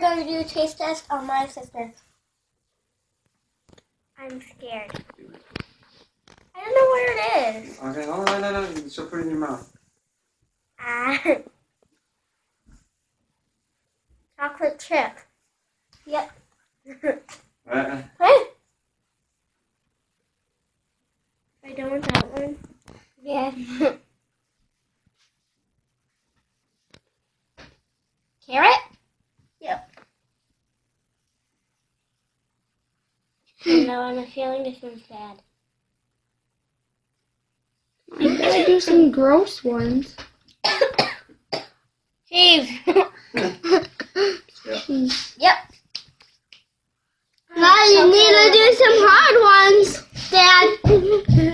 going to do a taste test on my sister. I'm scared. I don't know where it is. Okay, hold on, no. She'll put it in your mouth. Chocolate chip. Yep. Hey. I don't want that one. Yeah. Carrot? Yep. No, I'm feeling this one's bad. I'm gonna do some gross ones. Cheese. Cheese. Yep. Now you need to do some hard ones, Dad.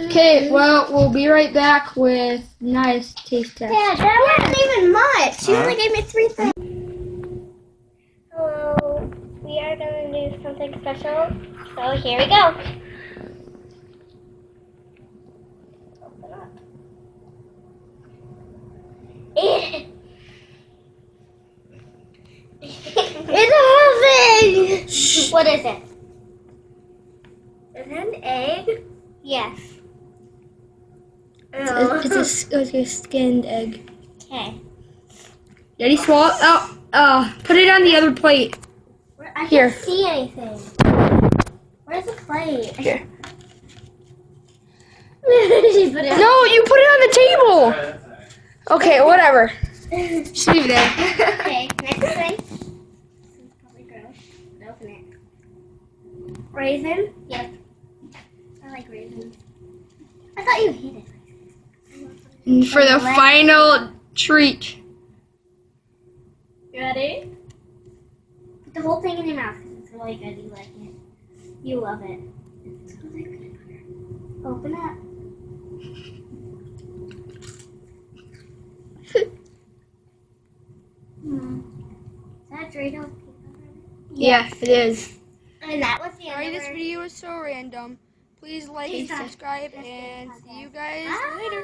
Okay, well, we'll be right back with Naya's taste test. Dad, that wasn't even much. She only gave me 3 things. Hello. We are going to do something special. So here we go. Open up. It's moving! What is it? Is it an egg? Yes. It's a skinned egg. Okay. Daddy, swallow. Put it on the other plate. I Here. can't see anything. Where's the plate? Here. She put it on. No, you put it on the table. Okay, whatever. Just leave it there. Okay, next thing. This is probably gross. Open it. Raisin? Yes. I like raisins. I thought you hated raisins. And for the final treat. You ready? Put the whole thing in your mouth because it's really good. You like it. You love it. It's really good butter. Open up. Is that Doritos peanut butter? Yes, it is. And that was the Sorry, end of this our- video is so random. Please like and subscribe, and see you guys later.